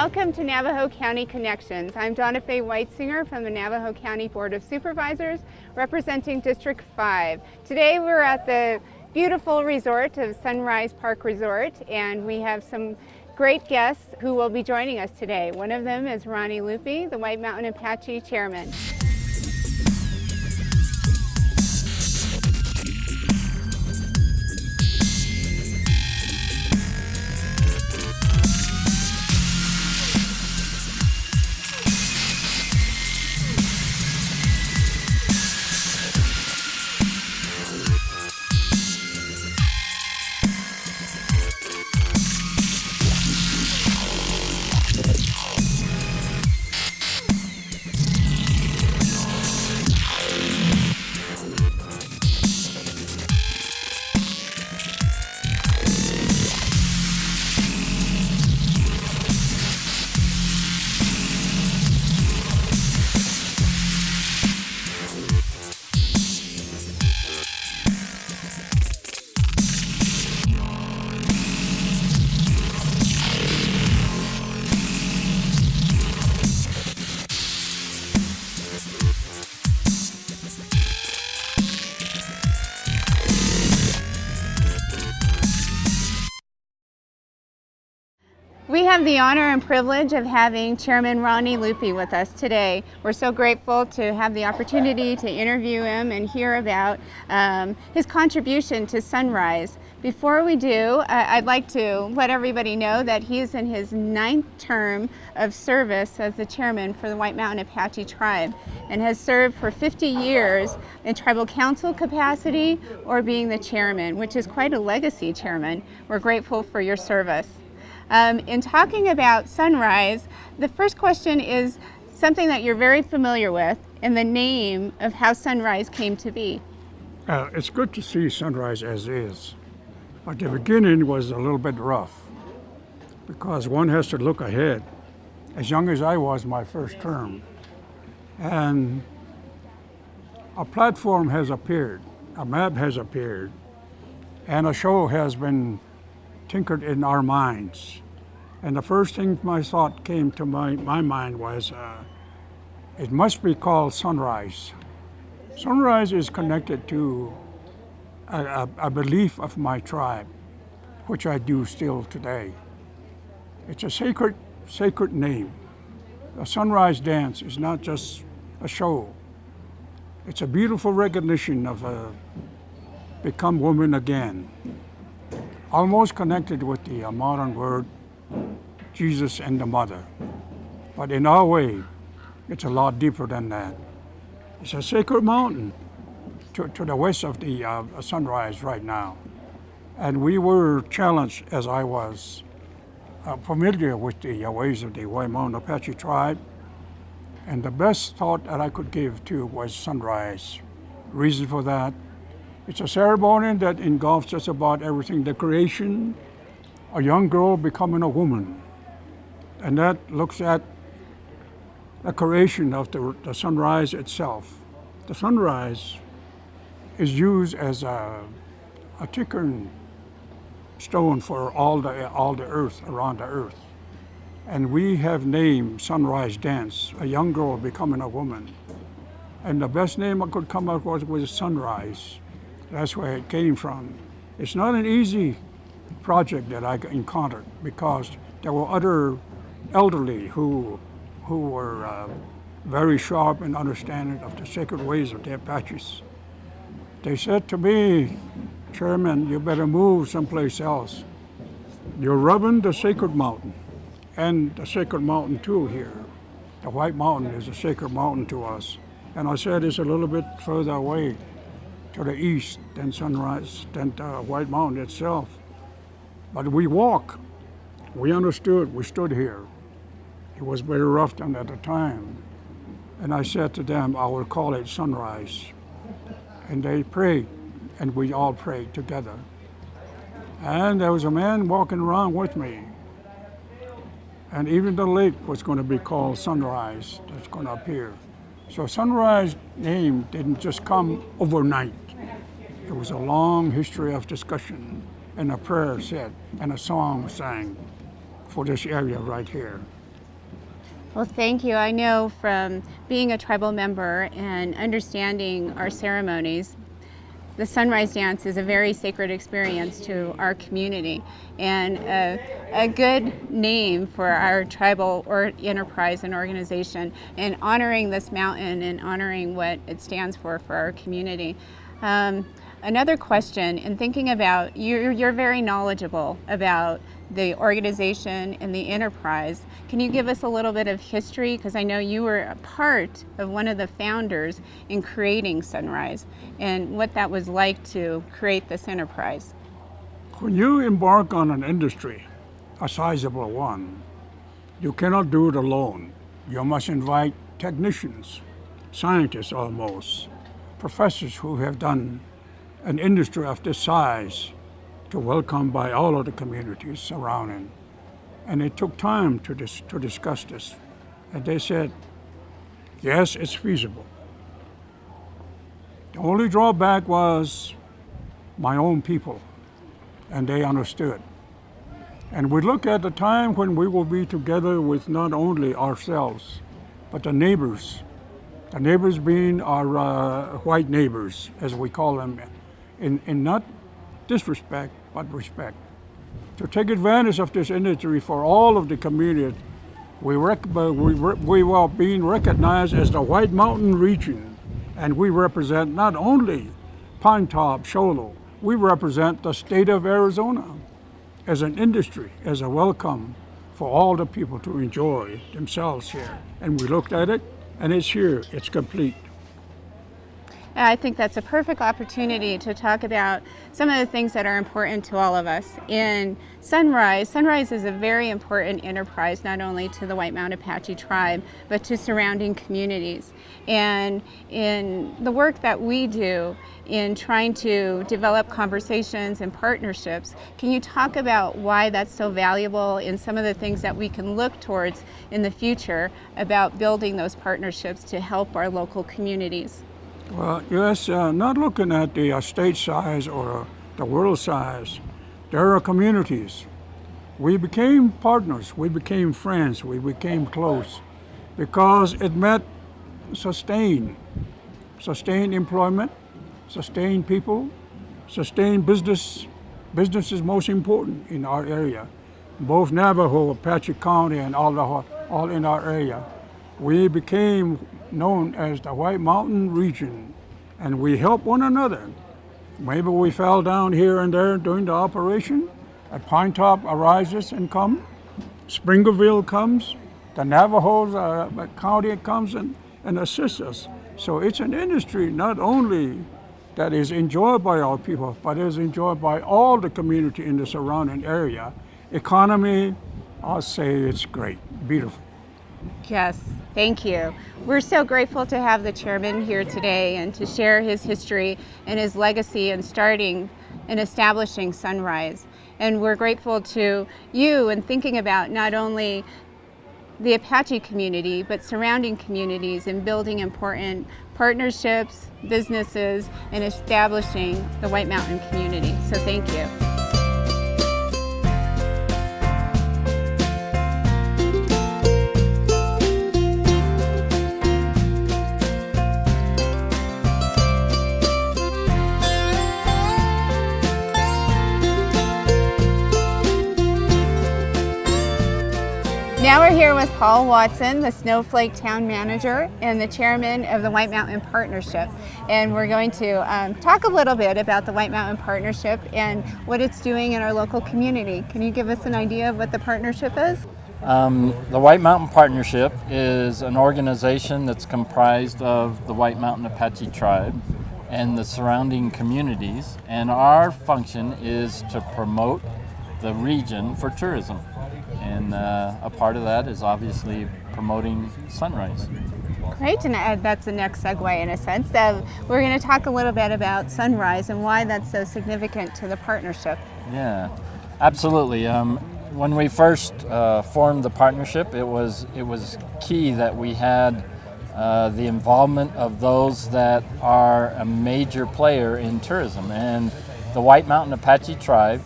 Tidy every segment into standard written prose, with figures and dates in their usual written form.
Welcome to Navajo County Connections. I'm Dawnafe Whitesinger from the Navajo County Board of Supervisors, representing District 5. Today we're at the beautiful resort of Sunrise Park Resort, and we have some great guests who will be joining us today. One of them is Ronnie Lupe, the White Mountain Apache Chairman. We have the honor and privilege of having Chairman Ronnie Lupe with us today. We're so grateful to have the opportunity to interview him and hear about his contribution to Sunrise. Before we do, I'd like to let everybody know that he is in his 9th term of service as the chairman for the White Mountain Apache Tribe and has served for 50 years in tribal council capacity or being the chairman, which is quite a legacy, Chairman. We're grateful for your service. In talking about Sunrise, the first question is something that you're very familiar with, and the name of how Sunrise came to be. It's good to see Sunrise as is, but the beginning was a little bit rough because one has to look ahead. As young as I was my first term, and a platform has appeared, a map has appeared, and a show has been tinkered in our minds. And the first thing my thought came to my mind was, it must be called Sunrise. Sunrise is connected to a belief of my tribe, which I do still today. It's a sacred name. The Sunrise Dance is not just a show. It's a beautiful recognition of become woman again. Almost connected with the modern word Jesus and the mother. But in our way, it's a lot deeper than that. It's a sacred mountain to the west of the Sunrise right now. And we were challenged, as I was familiar with the ways of the White Mountain Apache tribe. And the best thought that I could give to was Sunrise. Reason for that, it's a ceremony that engulfs just about everything. The creation, a young girl becoming a woman. And that looks at the creation of the sunrise itself. The sunrise is used as a tickering stone for all the earth, around the earth. And we have named Sunrise Dance, a young girl becoming a woman. And the best name I could come up with was Sunrise. That's where it came from. It's not an easy project that I encountered because there were other elderly who were very sharp in understanding of the sacred ways of the Apaches. They said to me, Chairman, you better move someplace else. You're rubbing the sacred mountain, and the sacred mountain too here. The White Mountain is a sacred mountain to us. And I said it's a little bit further away to the east than Sunrise, than the White Mountain itself. But we walk. We understood. We stood here. It was very rough then at the time. And I said to them, I will call it Sunrise. And they prayed, and we all prayed together. And there was a man walking around with me. And even the lake was going to be called Sunrise. That's going to appear. So Sunrise name didn't just come overnight. It was a long history of discussion, and a prayer said, and a song sang for this area right here. Well, thank you. I know from being a tribal member and understanding our ceremonies, the sunrise dance is a very sacred experience to our community and a good name for our tribal enterprise and organization, and honoring this mountain and honoring what it stands for our community. Another question, in thinking about, you're very knowledgeable about the organization and the enterprise. Can you give us a little bit of history? Because I know you were a part of one of the founders in creating Sunrise and what that was like to create this enterprise. When you embark on an industry, a sizable one, you cannot do it alone. You must invite technicians, scientists almost, professors who have done an industry of this size to welcome by all of the communities surrounding. And it took time to discuss this. And they said, yes, it's feasible. The only drawback was my own people, and they understood. And we look at the time when we will be together with not only ourselves, but the neighbors being our white neighbors, as we call them, in not disrespect, but respect. To take advantage of this industry for all of the community, we were being recognized as the White Mountain region, and we represent not only Pine Top, Sholo, we represent the state of Arizona as an industry, as a welcome for all the people to enjoy themselves here. And we looked at it, and it's here, it's complete. I think that's a perfect opportunity to talk about some of the things that are important to all of us. In Sunrise is a very important enterprise, not only to the White Mountain Apache tribe, but to surrounding communities. And in the work that we do in trying to develop conversations and partnerships, can you talk about why that's so valuable and some of the things that we can look towards in the future about building those partnerships to help our local communities? Well, yes, not looking at the state size or the world size, there are communities. We became partners, we became friends, we became close because it meant sustain employment, sustain people, sustain business. Business is most important in our area. Both Navajo, Apache County, and all in our area. We became known as the White Mountain region, and we help one another. Maybe we fell down here and there during the operation. At Pine Top arises and comes. Springerville comes. The Navajo County comes and assists us. So it's an industry not only that is enjoyed by our people, but is enjoyed by all the community in the surrounding area. Economy, I'll say it's great, beautiful. Yes, thank you. We're so grateful to have the chairman here today and to share his history and his legacy in starting and establishing Sunrise. And we're grateful to you in thinking about not only the Apache community, but surrounding communities and building important partnerships, businesses, and establishing the White Mountain community. So thank you. Now we're here with Paul Watson, the Snowflake Town Manager and the Chairman of the White Mountain Partnership. And we're going to talk a little bit about the White Mountain Partnership and what it's doing in our local community. Can you give us an idea of what the partnership is? The White Mountain Partnership is an organization that's comprised of the White Mountain Apache tribe and the surrounding communities. And our function is to promote the region for tourism. And a part of that is obviously promoting Sunrise. Great, and that's the next segue in a sense. We're going to talk a little bit about Sunrise and why that's so significant to the partnership. Yeah, absolutely. When we first formed the partnership, it was key that we had the involvement of those that are a major player in tourism. And the White Mountain Apache tribe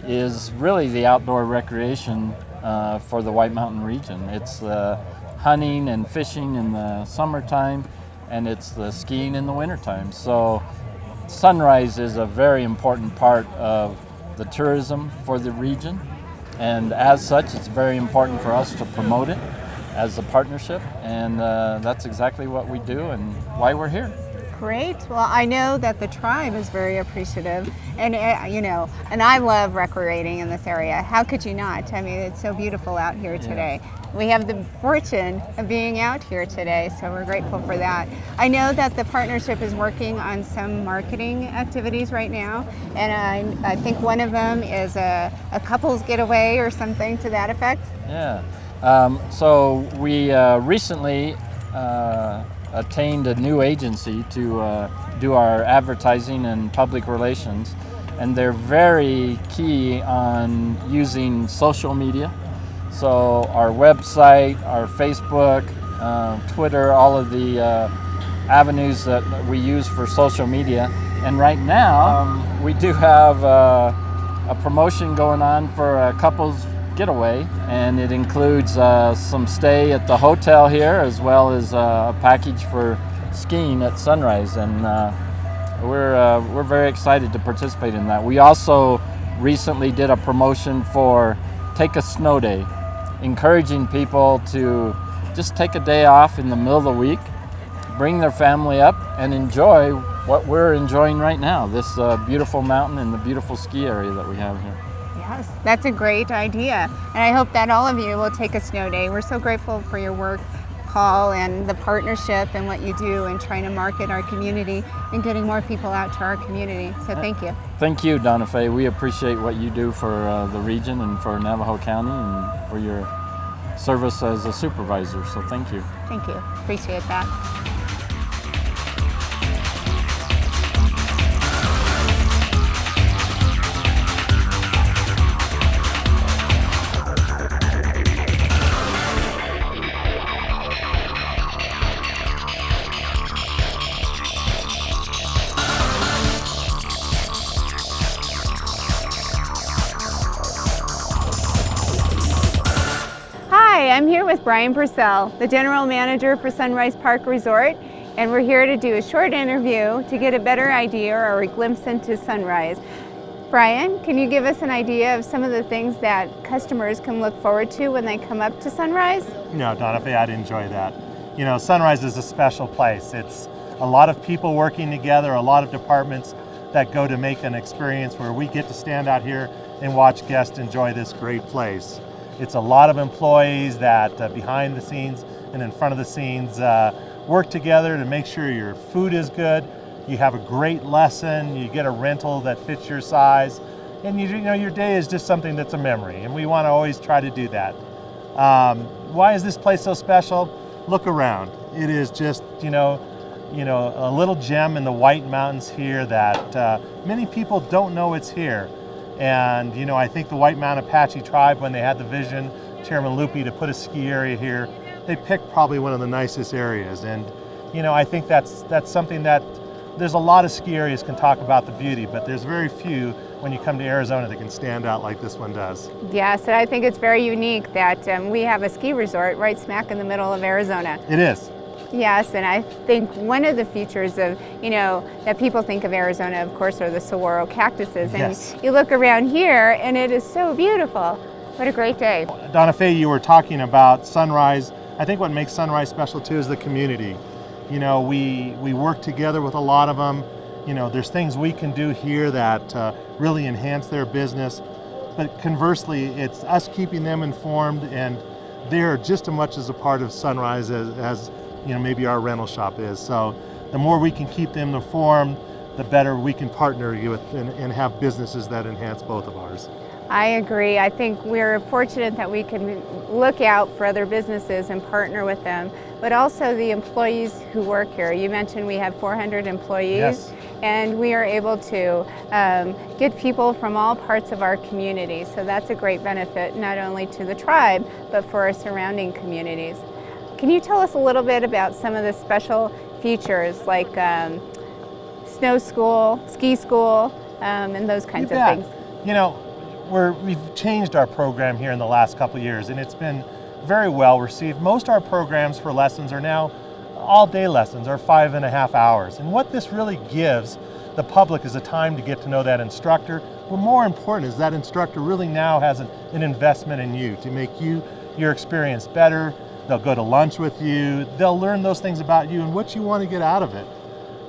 is really the outdoor recreation for the White Mountain region. It's hunting and fishing in the summertime, and it's the skiing in the wintertime. So Sunrise is a very important part of the tourism for the region, and as such it's very important for us to promote it as a partnership, and that's exactly what we do and why we're here. Great. Well, I know that the tribe is very appreciative, and and I love recreating in this area. How could you not? I mean, it's so beautiful out here today. We have the fortune of being out here today, so we're grateful for that. I know that the partnership is working on some marketing activities right now, and I think one of them is a couples getaway or something to that effect. Yeah. So we recently attained a new agency to do our advertising and public relations, and they're very key on using social media. So our website, our Facebook, Twitter, all of the avenues that we use for social media. And right now we do have a promotion going on for a couples getaway, and it includes some stay at the hotel here as well as a package for skiing at Sunrise, and we're very excited to participate in that. We also recently did a promotion for Take a Snow Day, encouraging people to just take a day off in the middle of the week, bring their family up and enjoy what we're enjoying right now, this beautiful mountain and the beautiful ski area that we have here. Yes, that's a great idea. And I hope that all of you will take a snow day. We're so grateful for your work, Paul, and the partnership and what you do in trying to market our community and getting more people out to our community. So thank you. Thank you, Dawnafe. We appreciate what you do for the region and for Navajo County and for your service as a supervisor. So thank you. Thank you. Appreciate that. Hi, I'm here with Brian Purcell, the General Manager for Sunrise Park Resort, and we're here to do a short interview to get a better idea or a glimpse into Sunrise. Brian, can you give us an idea of some of the things that customers can look forward to when they come up to Sunrise? Dawnafe, I'd enjoy that. Sunrise is a special place. It's a lot of people working together, a lot of departments that go to make an experience where we get to stand out here and watch guests enjoy this great place. It's a lot of employees that behind the scenes and in front of the scenes work together to make sure your food is good, you have a great lesson, you get a rental that fits your size, and your day is just something that's a memory, and we want to always try to do that. Why is this place so special? Look around. It is just a little gem in the White Mountains here that many people don't know it's here. And I think the White Mountain Apache tribe, when they had the vision, Chairman Loopy, to put a ski area here, they picked probably one of the nicest areas. And I think that's something that there's a lot of ski areas can talk about the beauty, but there's very few when you come to Arizona that can stand out like this one does. Yes, and I think it's very unique that we have a ski resort right smack in the middle of Arizona. It is. Yes, and I think one of the features of, that people think of Arizona, of course, are the saguaro cactuses. And Yes. you look around here and it is so beautiful. What a great day. Dawnafe, you were talking about Sunrise. I think what makes Sunrise special too is the community. We work together with a lot of them. There's things we can do here that really enhance their business. But conversely, it's us keeping them informed, and they're just as much as a part of Sunrise as maybe our rental shop is. So the more we can keep them informed, the better we can partner with and have businesses that enhance both of ours. I agree. I think we're fortunate that we can look out for other businesses and partner with them, but also the employees who work here. You mentioned we have 400 employees, Yes. and we are able to get people from all parts of our community. So that's a great benefit, not only to the tribe, but for our surrounding communities. Can you tell us a little bit about some of the special features like snow school, ski school, and those kinds of things? we've changed our program here in the last couple of years, and it's been very well received. Most of our programs for lessons are now all-day lessons, or 5.5 hours. And what this really gives the public is a time to get to know that instructor. But more important is that instructor really now has an investment in you to make your experience better. They'll go to lunch with you. They'll learn those things about you and what you want to get out of it.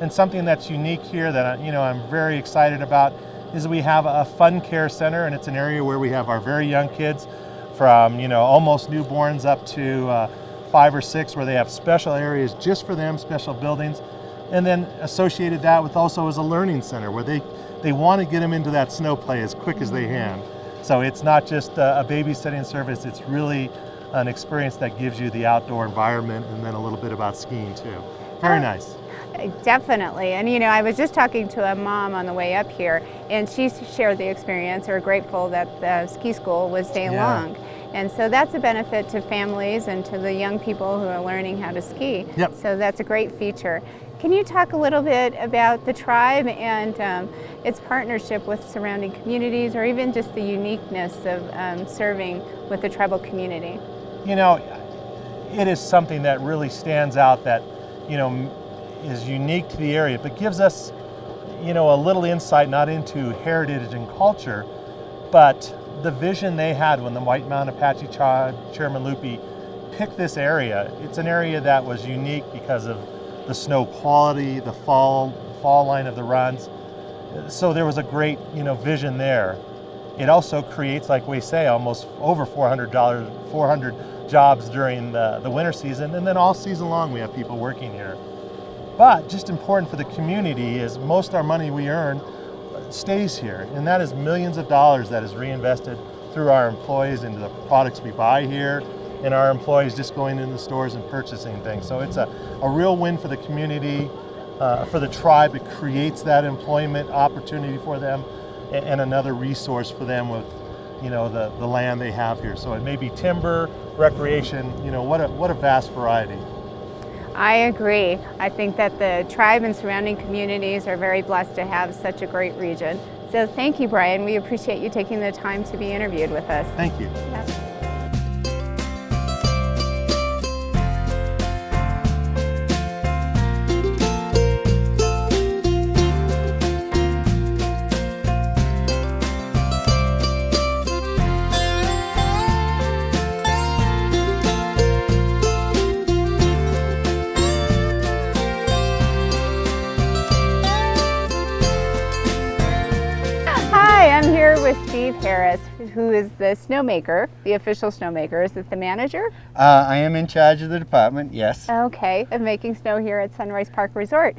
And something that's unique here that I'm very excited about is we have a fun care center, and it's an area where we have our very young kids from almost newborns up to 5 or 6, where they have special areas just for them, special buildings. And then associated that with also is a learning center where they want to get them into that snow play as quick as they can. So it's not just a babysitting service, it's really an experience that gives you the outdoor environment, and then a little bit about skiing too. Very nice. Definitely. And I was just talking to a mom on the way up here, and she shared the experience, or grateful that the ski school was day long. And so that's a benefit to families and to the young people who are learning how to ski. Yep. So that's a great feature. Can you talk a little bit about the tribe and its partnership with surrounding communities, or even just the uniqueness of serving with the tribal community? It is something that really stands out that, is unique to the area, but gives us, a little insight not into heritage and culture, but the vision they had when the White Mountain Apache Tribe, Chairman Loopy, picked this area. It's an area that was unique because of the snow quality, the fall line of the runs. So there was a great, vision there. It also creates, like we say, almost over 400 jobs during the winter season, and then all season long we have people working here. But just important for the community is most of our money we earn stays here, and that is millions of dollars that is reinvested through our employees into the products we buy here, and our employees just going into the stores and purchasing things. So it's a real win for the community, for the tribe. It creates that employment opportunity for them, and another resource for them with the land they have here. So it may be timber, recreation, what a vast variety. I agree. I think that the tribe and surrounding communities are very blessed to have such a great region. So thank you, Brian. We appreciate you taking the time to be interviewed with us. Thank you. Yeah. I'm here with Steve Harris, who is the snowmaker, the official snowmaker. Is it the manager? I am in charge of the department, yes. Okay, of making snow here at Sunrise Park Resort.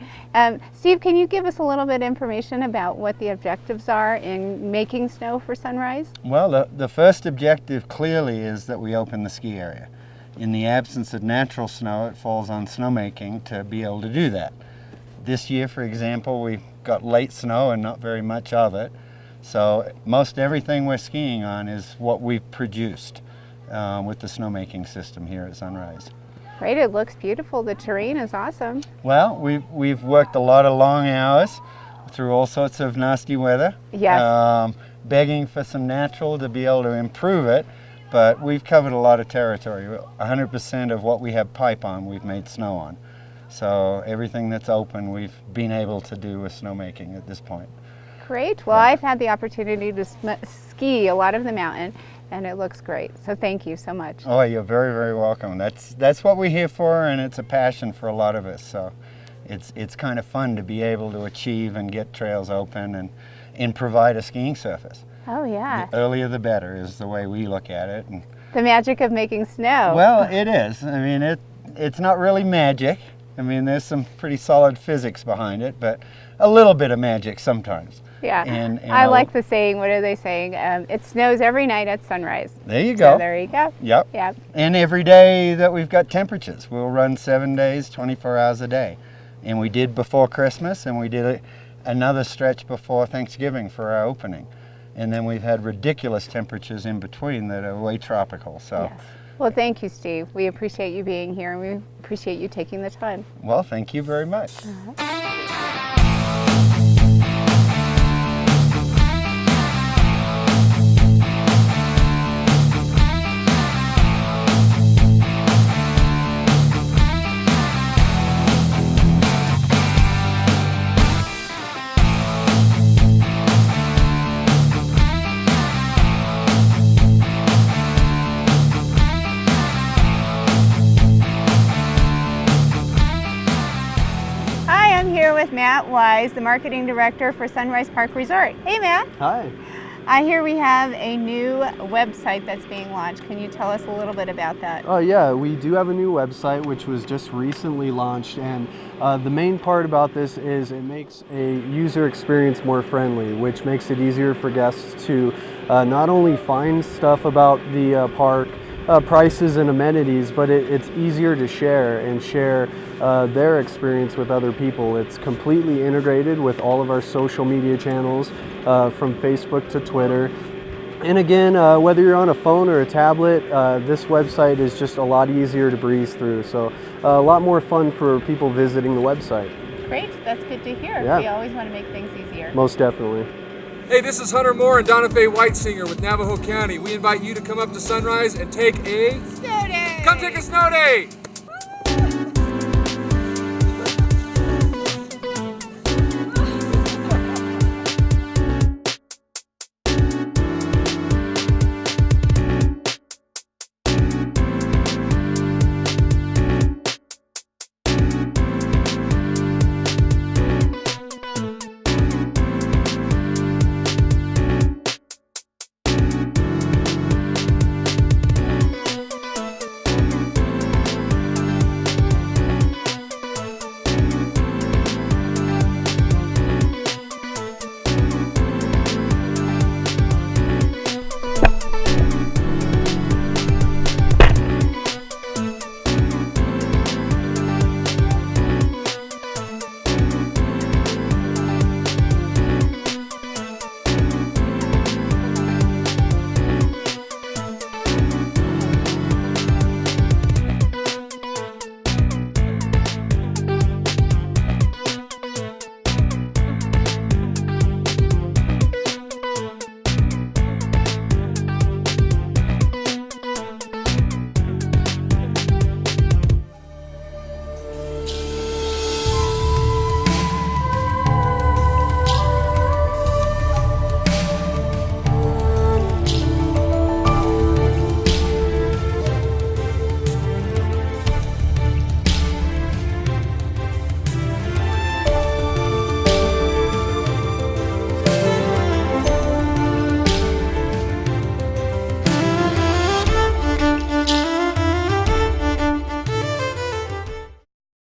Steve, can you give us a little bit of information about what the objectives are in making snow for Sunrise? Well, the first objective clearly is that we open the ski area. In the absence of natural snow, it falls on snowmaking to be able to do that. This year, for example, we've got late snow and not very much of it. So most everything we're skiing on is what we've produced with the snowmaking system here at Sunrise. Great, it looks beautiful. The terrain is awesome. Well, we've worked a lot of long hours through all sorts of nasty weather. Yes. Begging for some natural to be able to improve it, but we've covered a lot of territory. 100% of what we have pipe on, we've made snow on. So everything that's open, we've been able to do with snowmaking at this point. Great. Well, I've had the opportunity to ski a lot of the mountain, and it looks great. So thank you so much. Oh, you're very, very welcome. That's what we're here for, and it's a passion for a lot of us. So it's kind of fun to be able to achieve and get trails open and provide a skiing surface. Oh, yeah. The earlier the better is the way we look at it. And, the magic of making snow. well, it is. I mean, it's not really magic. I mean, there's some pretty solid physics behind it, but a little bit of magic sometimes. Yeah, and I like the saying, what are they saying? It snows every night at sunrise. There you go. So there you go. Yep. Yep. And every day that we've got temperatures, we'll run 7 days, 24 hours a day. And we did before Christmas, and we did another stretch before Thanksgiving for our opening. And then we've had ridiculous temperatures in between that are way tropical. So. Yes. Well, thank you, Steve. We appreciate you being here, and we appreciate you taking the time. Well, thank you very much. Matt Wise, the Marketing Director for Sunrise Park Resort. Hey, Matt. Hi. I hear we have a new website that's being launched. Can you tell us a little bit about that? Oh yeah, we do have a new website which was just recently launched, and the main part about this is it makes a user experience more friendly, which makes it easier for guests to not only find stuff about the park, prices and amenities, but it's easier to share their experience with other people. It's completely integrated with all of our social media channels, from Facebook to Twitter. And again, whether you're on a phone or a tablet, this website is just a lot easier to breeze through. So a lot more fun for people visiting the website. Great, that's good to hear. Yeah. We always want to make things easier. Most definitely. Hey, this is Hunter Moore and Dawnafe Whitesinger with Navajo County. We invite you to come up to Sunrise and take a Snow day! Come take a snow day!